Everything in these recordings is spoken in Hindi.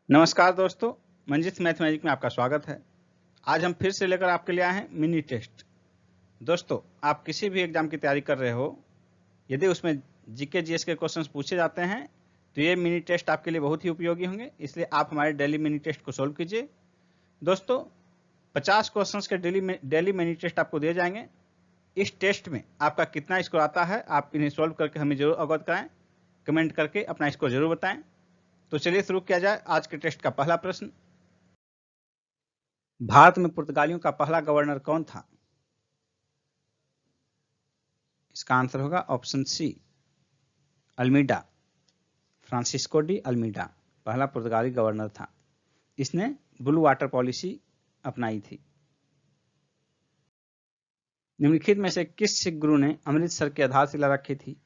नमस्कार दोस्तों, मंजित मैथमेटिक में आपका स्वागत है। आज हम फिर से लेकर आपके लिए आए हैं मिनी टेस्ट। दोस्तों, आप किसी भी एग्जाम की तैयारी कर रहे हो, यदि उसमें जीके जीएस के क्वेश्चंस पूछे जाते हैं तो ये मिनी टेस्ट आपके लिए बहुत ही उपयोगी होंगे, इसलिए आप हमारे डेली मिनी टेस्ट को सोल्व कीजिए। दोस्तों, 50 क्वेश्चंस के डेली मिनी टेस्ट आपको दिए जाएंगे। इस टेस्ट में आपका कितना स्कोर आता है, आप इन्हें सोल्व करके हमें जरूर अवगत कराएं। कमेंट करके अपना स्कोर जरूर बताएं। तो चलिए शुरू किया जाए। आज के टेस्ट का पहला प्रश्न, भारत में पुर्तगालियों का पहला गवर्नर कौन था? इसका आंसर होगा option C, Almeida. Francisco de Almeida पहला पुर्तगाली गवर्नर था। इसने ब्लू वाटर पॉलिसी अपनाई थी। निम्नलिखित में से किस सिख गुरु ने अमृतसर की आधारशिला रखी थी?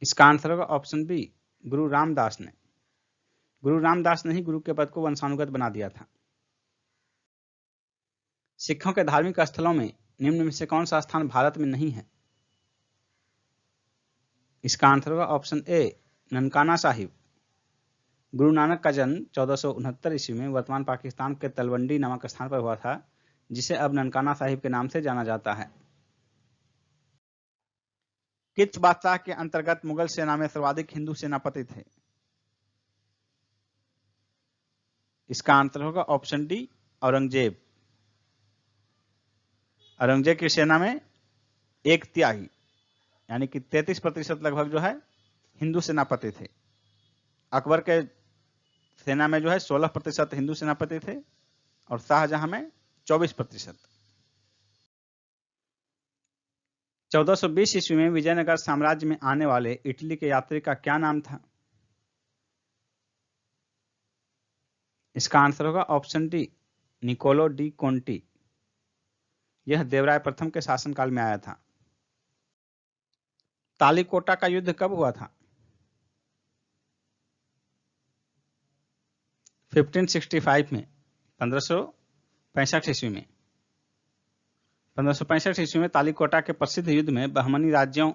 इसका आंसर होगा ऑप्शन बी, गुरु रामदास ने। गुरु रामदास ने ही गुरु के पद को वंशानुगत बना दिया था। सिखों के धार्मिक स्थलों में निम्न में से कौन सा स्थान भारत में नहीं है? इसका आंसर होगा ऑप्शन ए, ननकाना साहिब। गुरु नानक का जन्म 1469 ईस्वी में वर्तमान पाकिस्तान के तलवंडी नामक स्थान पर हुआ था, जिसे अब ननकाना साहिब के नाम से जाना जाता है। किस बादशाह के अंतर्गत मुगल सेना में सर्वाधिक हिंदू सेनापति थे? इसका आंसर होगा ऑप्शन डी, औरंगजेब। औरंगजेब की सेना में 1/3 यानी कि 33% लगभग जो है हिंदू सेनापति थे। अकबर के सेना में जो है 16% हिंदू सेनापति थे और शाहजहां में 24%। 1420 ईस्वी में विजयनगर साम्राज्य में आने वाले इटली के यात्री का क्या नाम था? इसका आंसर होगा option D, Niccolo de Conti. यह देवराय प्रथम के शासनकाल में आया था। तालीकोटा का युद्ध कब हुआ था? 1565 में, 1565 ईस्वी में। 1565 ईस्वी में तालीकोटा के प्रसिद्ध युद्ध में बहमनी राज्यों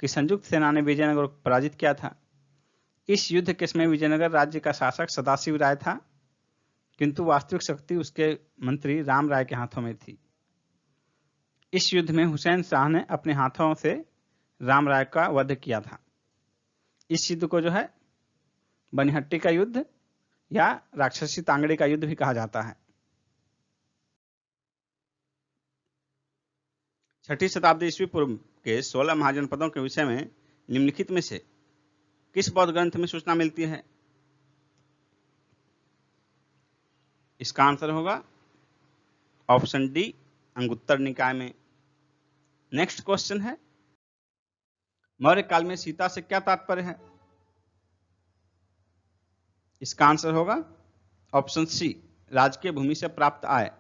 की संयुक्त सेना ने विजयनगर को पराजित किया था। इस युद्ध के समय विजयनगर राज्य का शासक सदाशिव राय था, किंतु वास्तविक शक्ति उसके मंत्री राम राय के हाथों में थी। इस युद्ध में हुसैन शाह ने अपने हाथों से राम राय का वध किया था। इस युद्ध को जो है बनिहट्टी का युद्ध या राक्षसी तांगड़ी का युद्ध भी कहा जाता है। 6वीं शताब्दी ईस्वी पूर्व के 16 महाजनपदों के विषय में निम्नलिखित में से किस बौद्ध ग्रंथ में सूचना मिलती है? इसका आंसर होगा ऑप्शन डी, अंगुत्तर निकाय में। नेक्स्ट क्वेश्चन है, मौर्य काल में सीता से क्या तात्पर्य है? इसका आंसर होगा ऑप्शन सी, राजकीय भूमि से प्राप्त आय।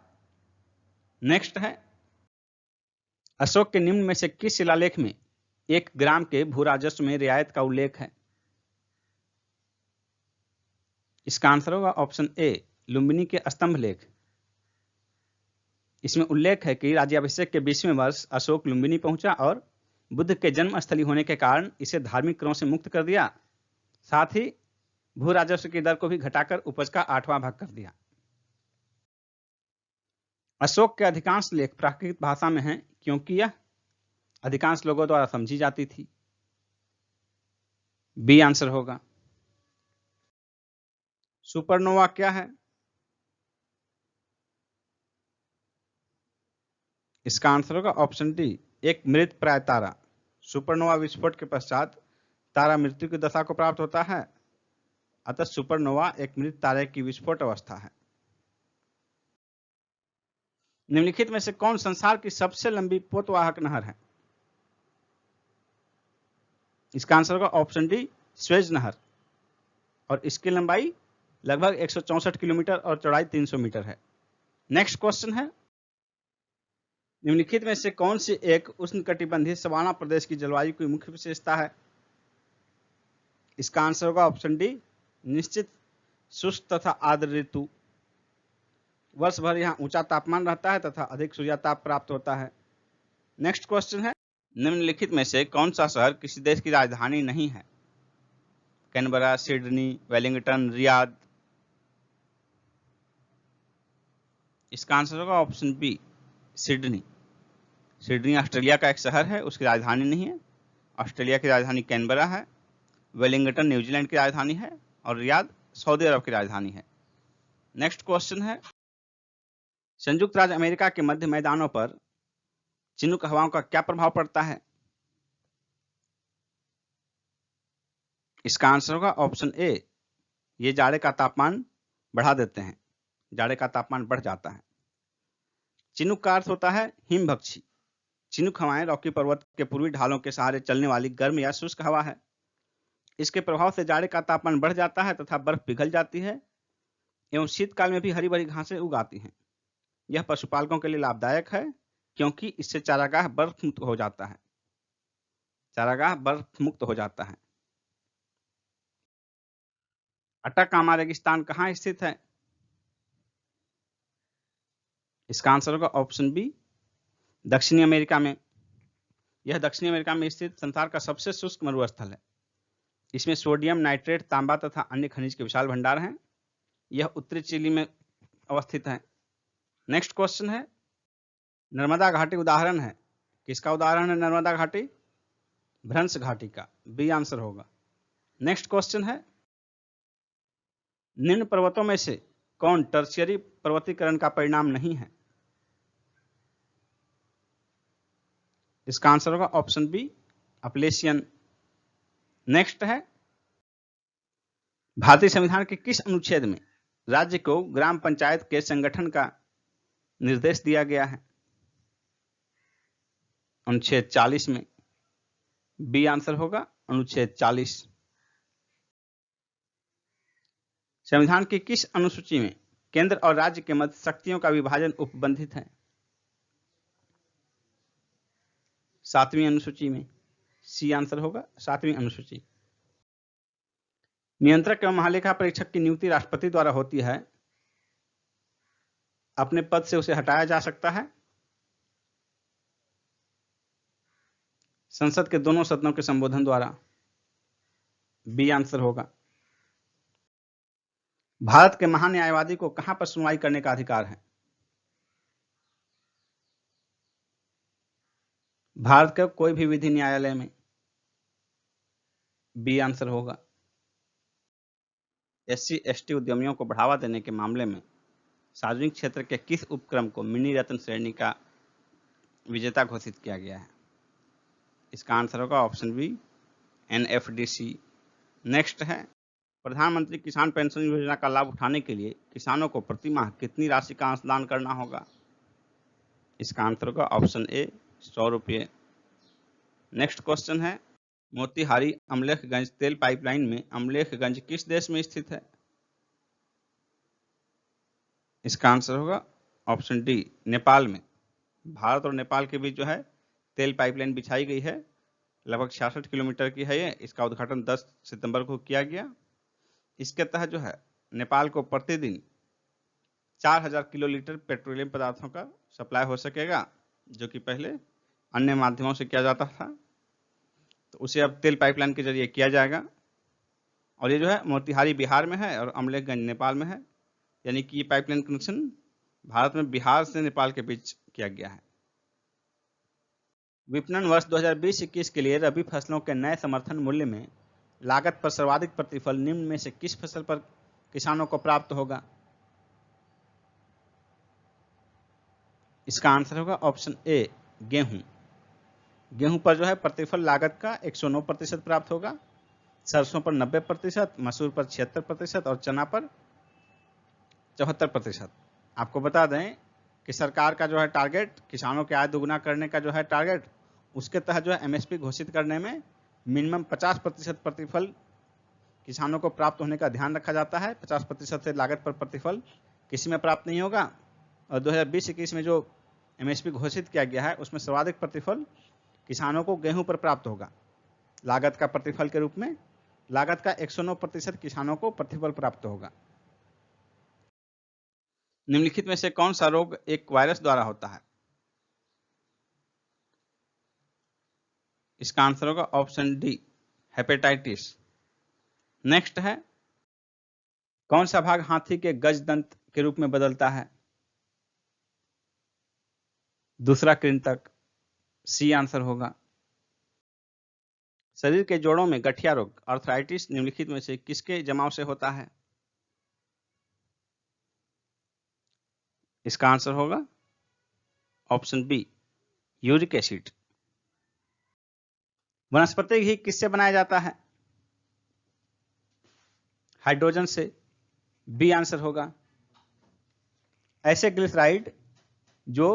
नेक्स्ट है, अशोक के निम्न में से किस शिलालेख में 1 ग्राम के भू राजस्व में रियायत का उल्लेख है? इसका आंसर होगा ऑप्शन ए, लुम्बिनी के स्तंभ लेख। इसमें उल्लेख है कि राज्याभिषेक के 20वें वर्ष अशोक लुम्बिनी पहुंचा और बुद्ध के जन्म स्थली होने के कारण इसे धार्मिक करों से मुक्त कर दिया। साथ ही भू राजस्व की दर को भी घटाकर उपज का 8वां भाग कर दिया। अशोक के अधिकांश लेख प्राकृत भाषा में हैं, क्योंकि यह अधिकांश लोगों द्वारा समझी जाती थी। बी आंसर होगा। सुपरनोवा क्या है? इसका आंसर होगा ऑप्शन डी, एक मृत प्राय तारा। सुपरनोवा विस्फोट के पश्चात तारा मृत्यु की दशा को प्राप्त होता है, अतः सुपरनोवा एक मृत तारे की विस्फोट अवस्था है। निम्नलिखित में से कौन संसार की सबसे लंबी पोतवाहक नहर है? इसका आंसर होगा ऑप्शन डी, स्वेज नहर, और इसकी लंबाई लगभग 164 किलोमीटर और चौड़ाई 300 मीटर है। नेक्स्ट क्वेश्चन है, निम्नलिखित में से कौन सी एक उष्णकटिबंधीय सवाना प्रदेश की जलवायु की मुख्य विशेषता है? इसका आंसर होगा ऑप्शन डी, निश्चित शुष्क तथा आर्द्र ऋतु। वर्ष भर यहाँ ऊंचा तापमान रहता है तथा अधिक सूर्यताप प्राप्त होता है। नेक्स्ट क्वेश्चन है, निम्नलिखित में से कौन सा शहर किसी देश की राजधानी नहीं है? Canberra, Sydney, Wellington, Riyadh. इसका आंसर होगा option B, Sydney. Sydney Australia का एक शहर है, उसकी राजधानी नहीं है। ऑस्ट्रेलिया की राजधानी कैनबरा है, वेलिंगटन न्यूजीलैंड की राजधानी है और रियाद सऊदी अरब की राजधानी है। नेक्स्ट क्वेश्चन है, संयुक्त राज्य अमेरिका के मध्य मैदानों पर चिनूक हवाओं का क्या प्रभाव पड़ता है? इसका आंसर होगा ऑप्शन ए, ये जाड़े का तापमान बढ़ा देते हैं, जाड़े का तापमान बढ़ जाता है। चिनूक का अर्थ होता है हिमभक्षी। चिनूक हवाएं रॉकी पर्वत के पूर्वी ढालों के सहारे चलने वाली गर्म या शुष्क हवा है। इसके प्रभाव से जाड़े का तापमान बढ़ जाता है तथा बर्फ पिघल जाती है एवं शीतकाल में भी हरी भरी घासें उग आती हैं। यह पशुपालकों के लिए लाभदायक है क्योंकि इससे चारागाह बर्फ मुक्त हो जाता है। चारागाह बर्फ मुक्त हो जाता है। अटाकामा रेगिस्तान कहाँ स्थित है? इसका आंसर होगा ऑप्शन बी, दक्षिणी अमेरिका में। यह दक्षिणी अमेरिका में स्थित संसार का सबसे शुष्क मरुस्थल है। इसमें सोडियम नाइट्रेट, तांबा तथा अन्य खनिज के विशाल भंडार हैं। यह उत्तरी चिली में अवस्थित है। नेक्स्ट क्वेश्चन है, नर्मदा घाटी उदाहरण है। किसका उदाहरण है नर्मदा घाटी? भ्रंश घाटी का, बी आंसर होगा। नेक्स्ट क्वेश्चन है, निम्न पर्वतों में से कौन टर्शियरी पर्वतीकरण का परिणाम नहीं है? इसका आंसर होगा ऑप्शन बी, अपलेशियन। नेक्स्ट है, भारतीय संविधान के किस अनुच्छेद में राज्य को ग्राम पंचायत के संगठन का निर्देश दिया गया है? अनुच्छेद 40 में, बी आंसर होगा अनुच्छेद 40। संविधान की किस अनुसूची में केंद्र और राज्य के मध्य शक्तियों का विभाजन उपबंधित है? 7वीं अनुसूची में, सी आंसर होगा 7वीं अनुसूची। नियंत्रक एवं महालेखा परीक्षक की नियुक्ति राष्ट्रपति द्वारा होती है। अपने पद से उसे हटाया जा सकता है संसद के दोनों सदनों के संबोधन द्वारा, बी आंसर होगा। भारत के महान्यायवादी को कहां पर सुनवाई करने का अधिकार है? भारत के कोई भी विधि न्यायालय में, बी आंसर होगा। एससी एसटी उद्यमियों को बढ़ावा देने के मामले में सार्वजनिक क्षेत्र के किस उपक्रम को मिनी रत्न श्रेणी का विजेता घोषित किया गया है? इसका आंसर होगा ऑप्शन बी, एनएफडीसी। नेक्स्ट है, प्रधानमंत्री किसान पेंशन योजना का लाभ उठाने के लिए किसानों को प्रति माह कितनी राशि का अंशदान करना होगा? इसका आंसर होगा ऑप्शन ए, 100 रुपये। नेक्स्ट क्वेश्चन है, मोतिहारी अमलेखगंज तेल पाइपलाइन में अमलेखगंज किस देश में स्थित है? इसका आंसर होगा ऑप्शन डी, नेपाल में। भारत और नेपाल के बीच जो है तेल पाइपलाइन बिछाई गई है, लगभग 66 किलोमीटर की है ये। इसका उद्घाटन 10 सितंबर को किया गया। इसके तहत जो है नेपाल को प्रतिदिन 4000 किलोलीटर पेट्रोलियम पदार्थों का सप्लाई हो सकेगा, जो कि पहले अन्य माध्यमों से किया जाता था, तो उसे अब तेल पाइपलाइन के जरिए किया जाएगा। और ये जो है मोतिहारी बिहार में है और अमलेखगंज नेपाल में है, यानी कि ये पाइपलाइन कनेक्शन भारत में बिहार से नेपाल के बीच किया गया है। विपणन वर्ष 2020-21 के लिए रबी फसलों के नए समर्थन मूल्य में लागत पर सर्वाधिक प्रतिफल निम्न में से किस फसल पर किसानों को प्राप्त होगा? इसका आंसर होगा ऑप्शन ए, गेहूं। गेहूं पर जो है प्रतिफल लागत का 109% प्राप्त होगा, सरसों पर 90%, मसूर पर 76% और चना पर 74%। आपको बता दें कि सरकार का जो है टारगेट, किसानों की आय दोगुना करने का जो है टारगेट, उसके तहत जो है एमएसपी घोषित करने में मिनिमम 50% प्रतिफल किसानों को प्राप्त होने का ध्यान रखा जाता है। 50% से लागत पर प्रतिफल किसी में प्राप्त नहीं होगा। और 2020-21 में जो एमएसपी घोषित किया गया है उसमें सर्वाधिक प्रतिफल किसानों को गेहूं पर प्राप्त होगा। लागत का प्रतिफल के रूप में लागत का 109% किसानों को प्रतिफल प्राप्त होगा। निम्नलिखित में से कौन सा रोग एक वायरस द्वारा होता है? इसका आंसर होगा ऑप्शन डी, हेपेटाइटिस। नेक्स्ट है, कौन सा भाग हाथी के गज दंत के रूप में बदलता है? दूसरा कृंतक, सी आंसर होगा। शरीर के जोड़ों में गठिया रोग आर्थराइटिस निम्नलिखित में से किसके जमाव से होता है? इसका आंसर होगा ऑप्शन बी, यूरिक एसिड। वनस्पति घी किससे बनाया जाता है? हाइड्रोजन से, बी आंसर होगा। ऐसे ग्लिसराइड जो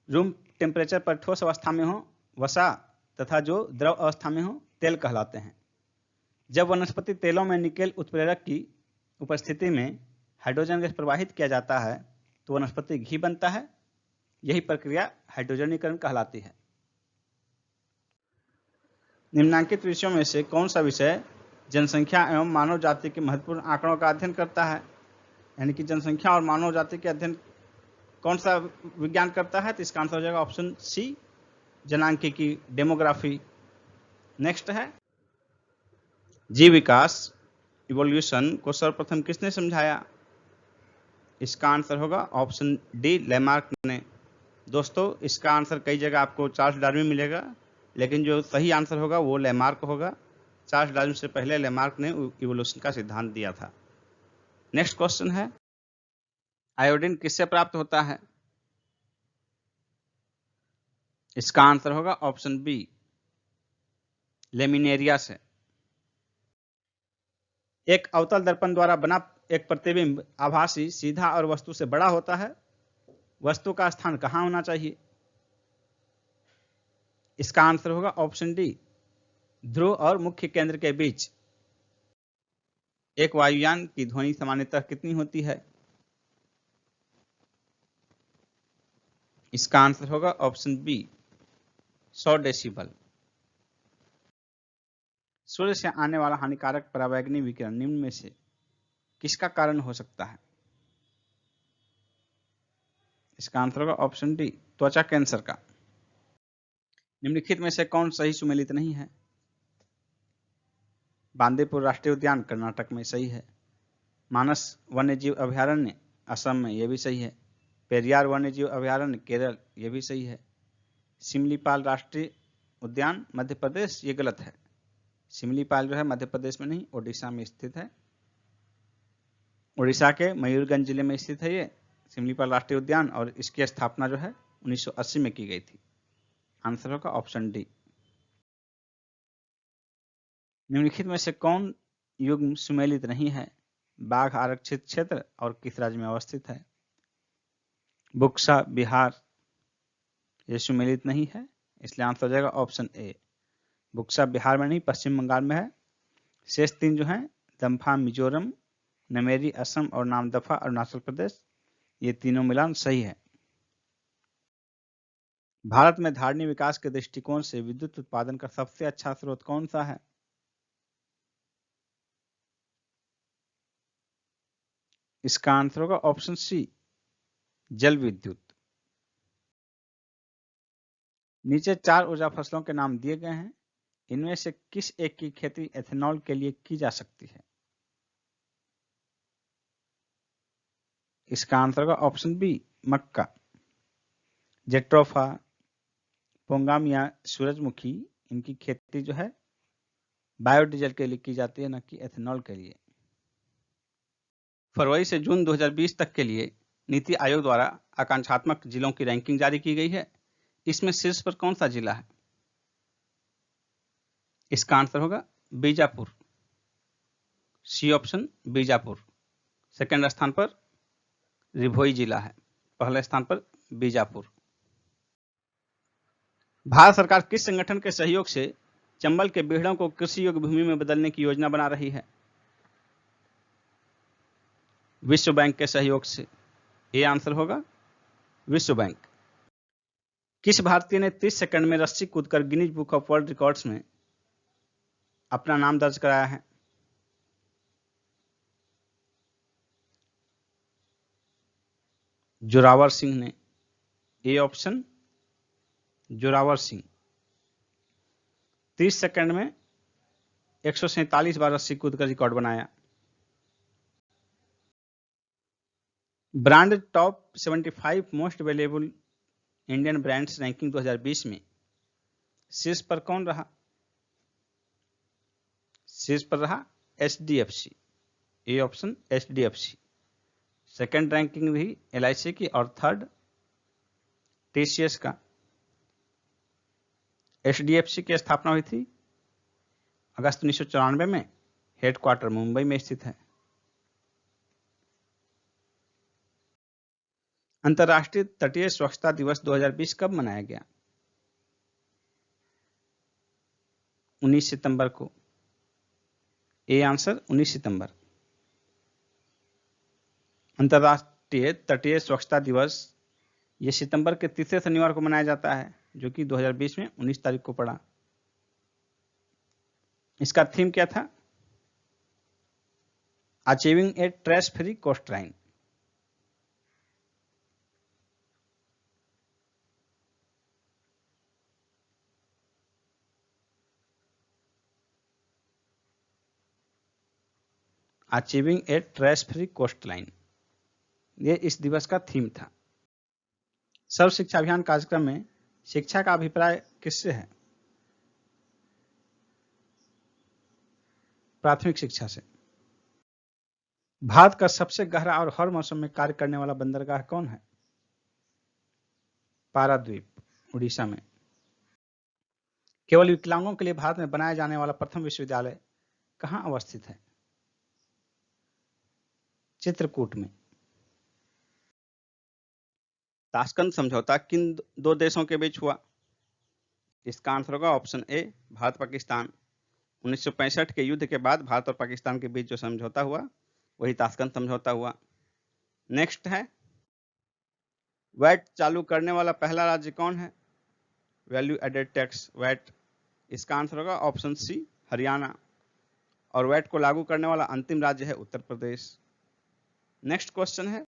रूम टेम्परेचर पर ठोस अवस्था में हो वसा तथा जो द्रव अवस्था में हो तेल कहलाते हैं। जब वनस्पति तेलों में निकेल उत्प्रेरक की उपस्थिति में हाइड्रोजन गैस प्रवाहित किया जाता है तो वनस्पति घी बनता है। यही प्रक्रिया हाइड्रोजनीकरण कहलाती है। निम्नलिखित विषयों में से कौन सा विषय जनसंख्या एवं मानव जाति के महत्वपूर्ण आंकड़ों का अध्ययन करता है? यानी कि जनसंख्या और मानव जाति के अध्ययन कौन सा विज्ञान करता है? तो इसका आंसर हो जाएगा ऑप्शन सी, जनांकिकी, डेमोग्राफी। नेक्स्ट है, जीव विकास इवोल्यूशन को सर्वप्रथम किसने समझाया? इसका आंसर होगा ऑप्शन डी, लेमार्क ने। दोस्तों, इसका आंसर कई जगह आपको चार्ल्स डार्विन मिलेगा, लेकिन जो सही आंसर होगा वो लेमार्क होगा। चार्ल्स डार्विन से पहले लेमार्क ने इवोल्यूशन का सिद्धांत दिया था। नेक्स्ट क्वेश्चन है, आयोडीन किससे प्राप्त होता है? इसका आंसर होगा ऑप्शन बी, लेमिनेरिया से। एक अवतल दर्पण द्वारा बना एक प्रतिबिंब आभासी, सीधा और वस्तु से बड़ा होता है। वस्तु का स्थान कहां होना चाहिए? इसका आंसर होगा ऑप्शन डी, ध्रुव और मुख्य केंद्र के बीच। एक वायुयान की ध्वनि सामान्यतः कितनी होती है? इसका आंसर होगा ऑप्शन बी, 100 डेसिबल। सूर्य से आने वाला हानिकारक पराबैंगनी विकिरण निम्न में से किसका कारण हो सकता है? इसका आंसर होगा ऑप्शन डी, त्वचा कैंसर का। निम्नलिखित में से कौन सही सुमेलित नहीं है? बांदीपुर राष्ट्रीय उद्यान कर्नाटक में सही है। मानस वन्यजीव अभयारण्य असम में, यह भी सही है। पेरियार वन्यजीव अभयारण्य केरल, यह भी सही है। सिमलीपाल राष्ट्रीय उद्यान मध्य प्रदेश, ये गलत है। सिमलीपाल जो है मध्य प्रदेश में नहीं, ओडिशा में स्थित है। उड़ीसा के मयूरगंज जिले में स्थित है ये सिमलीपाल राष्ट्रीय उद्यान, और इसकी स्थापना जो है 1980 में की गई थी। आंसर होगा ऑप्शन डी। निम्नलिखित में से कौन युग्म सुमेलित नहीं है? बाघ आरक्षित क्षेत्र और किस राज्य में अवस्थित है? बुक्सा बिहार, ये सुमेलित नहीं है, इसलिए आंसर हो जाएगा ऑप्शन ए। बुक्सा बिहार में नहीं, पश्चिम बंगाल में है। शेष तीन जो हैं, दम्फा मिजोरम, नमेरी असम और नामदफा अरुणाचल प्रदेश, ये तीनों मिलान सही है। भारत में धारणीय विकास के दृष्टिकोण से विद्युत उत्पादन का सबसे अच्छा स्रोत कौन सा है? इसका आंसर होगा ऑप्शन सी, जल विद्युत। नीचे 4 ऊर्जा फसलों के नाम दिए गए हैं, इनमें से किस एक की खेती एथेनॉल के लिए की जा सकती है? इसका आंसर होगा ऑप्शन बी, मक्का। जेट्रोफा, पोंगामिया, सूरजमुखी, इनकी खेती जो है बायोडीजल के लिए की जाती है, न कि एथेनॉल के लिए। फरवरी से जून 2020 तक के लिए नीति आयोग द्वारा आकांक्षात्मक जिलों की रैंकिंग जारी की गई है। इसमें शीर्ष पर कौन सा जिला है? इसका आंसर होगा Bijapur, C option, Bijapur. Second स्थान पर रिभोई जिला है, पहले स्थान पर बीजापुर। भारत सरकार किस संगठन के सहयोग से चंबल के बीहड़ों को कृषि योग्य भूमि में बदलने की योजना बना रही है? विश्व बैंक के सहयोग से, ये आंसर होगा विश्व बैंक। किस भारतीय ने 30 सेकंड में रस्सी कूदकर Guinness book of world records में अपना नाम दर्ज कराया है? जोरावर सिंह ने, A option, Zorawar Singh. 30 second में 147 बार रस्सी कूद कर रिकॉर्ड बनाया। Brand top 75 most valuable Indian brands ranking 2020 में शीर्ष पर कौन रहा? शीर्ष पर रहा HDFC, A option HDFC। Second ranking रही LIC की और थर्ड TCS का। HDFC की स्थापना हुई थी अगस्त 1994 में, हेडक्वार्टर मुंबई में स्थित है। अंतर्राष्ट्रीय तटीय स्वच्छता दिवस 2020 कब मनाया गया? 19 सितंबर को। ए आंसर 19 सितंबर। अंतर्राष्ट्रीय तटीय स्वच्छता दिवस ये सितंबर के तीसरे शनिवार को मनाया जाता है, जो कि 2020 में 19 तारीख को पड़ा। इसका थीम क्या था? Achieving a trash free coastline. Achieving a trash free coastline, ये इस दिवस का थीम था। सर्व शिक्षा अभियान कार्यक्रम में शिक्षा का अभिप्राय किससे है? प्राथमिक शिक्षा से। भारत का सबसे गहरा और हर मौसम में कार्य करने वाला बंदरगाह कौन है? पाराद्वीप, उड़ीसा में। केवल विकलांगों के लिए भारत में बनाया जाने वाला प्रथम विश्वविद्यालय कहां अवस्थित है? चित्रकूट में। ताशकंद समझौता किन दो देशों के बीच हुआ? इसका आंसर होगा ऑप्शन ए, भारत पाकिस्तान। 1965 के युद्ध के बाद भारत और पाकिस्तान के बीच जो समझौता हुआ वही ताशकंद समझौता हुआ। नेक्स्ट है, वैट चालू करने वाला पहला राज्य कौन है? Value added tax, VAT. इसका आंसर होगा ऑप्शन सी, हरियाणा। और वैट को लागू करने वाला अंतिम राज्य है उत्तर प्रदेश। नेक्स्ट क्वेश्चन है,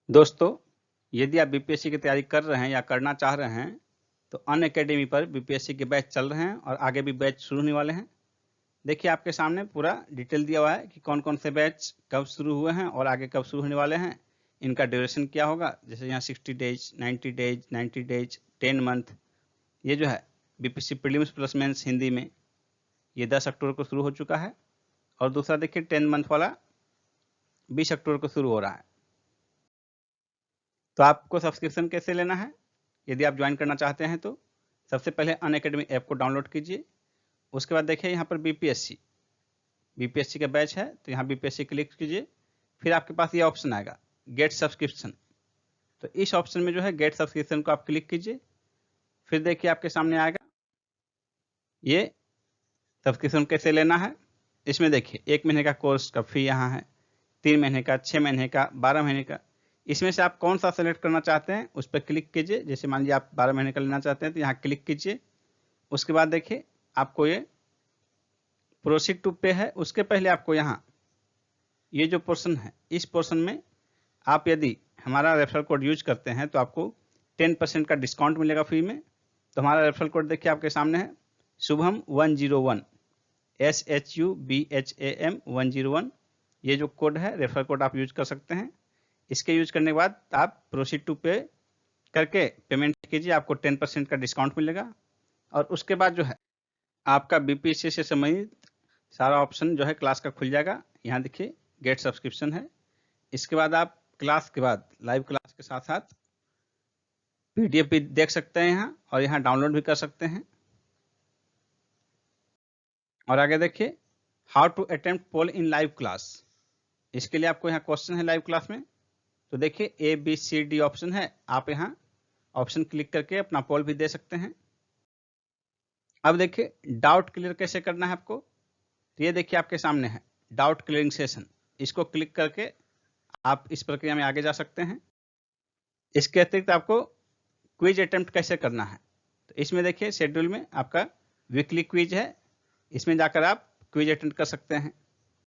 दोस्तों यदि आप बीपीएससी की तैयारी कर रहे हैं या करना चाह रहे हैं तो अनअकैडमी पर बीपीएससी के बैच चल रहे हैं और आगे भी बैच शुरू होने वाले हैं। देखिए आपके सामने पूरा डिटेल दिया हुआ है कि कौन कौन से बैच कब शुरू हुए हैं और आगे कब शुरू होने वाले हैं, इनका ड्यूरेशन क्या होगा। जैसे यहाँ 60 डेज, 90 डेज, 90 डेज, 10 मंथ। ये जो है BPSC prelims plus mains Hindi में ये 10 अक्टूबर को शुरू हो चुका है और दूसरा देखिए 10 मंथ वाला 20 अक्टूबर को शुरू हो रहा है। तो आपको सब्सक्रिप्शन कैसे लेना है? यदि आप ज्वाइन करना चाहते हैं तो सबसे पहले अनअकैडमी ऐप को डाउनलोड कीजिए। उसके बाद देखिए यहाँ पर बीपीएससी का बैच है तो यहाँ बीपीएससी क्लिक कीजिए। फिर आपके पास ये ऑप्शन आएगा गेट सब्सक्रिप्शन। तो इस ऑप्शन में जो है गेट सब्सक्रिप्शन को आप क्लिक कीजिए। फिर देखिए आपके सामने आएगा ये सब्सक्रिप्शन कैसे लेना है। इसमें देखिए 1 महीने का कोर्स का फी यहाँ है, 3 महीने का, 6 महीने का, 12 महीने का। इसमें से आप कौन सा सेलेक्ट करना चाहते हैं उस पर क्लिक कीजिए। जैसे मान लीजिए आप 12 महीने का लेना चाहते हैं तो यहाँ क्लिक कीजिए। उसके बाद देखिए आपको ये प्रोसीड टू पे है, उसके पहले आपको यहाँ ये जो पोर्शन है इस पोर्शन में आप यदि हमारा रेफरल कोड यूज करते हैं तो आपको 10% का डिस्काउंट मिलेगा फ्री में। तो हमारा रेफरल कोड देखिए आपके सामने है शुभम 101, SHUBHAM 101। ये जो कोड है रेफरल कोड आप यूज कर सकते हैं। इसके यूज करने के बाद आप प्रोसीड टू पे करके पेमेंट कीजिए, आपको 10% का डिस्काउंट मिलेगा। और उसके बाद जो है आपका बीपीएससी से संबंधित सारा ऑप्शन जो है क्लास का खुल जाएगा। यहाँ देखिए गेट सब्सक्रिप्शन है। इसके बाद आप क्लास के बाद लाइव क्लास के साथ साथ पीडीएफ भी देख सकते हैं यहाँ, और यहाँ डाउनलोड भी कर सकते हैं। और आगे देखिए how to attempt poll in live class. इसके लिए आपको यहाँ क्वेश्चन है लाइव क्लास में। तो देखिए ABCD ऑप्शन है, आप यहाँ ऑप्शन क्लिक करके अपना पोल भी दे सकते हैं। अब देखिए डाउट क्लियर कैसे करना है आपको। तो ये देखिए आपके सामने है डाउट क्लियरिंग सेशन। इसको क्लिक करके आप इस प्रक्रिया में आगे जा सकते हैं। इसके अतिरिक्त आपको क्विज अटेम्प्ट कैसे करना है, तो इसमें देखिए शेड्यूल में आपका वीकली क्विज है, इसमें जाकर आप क्विज अटेम्प्ट कर सकते हैं।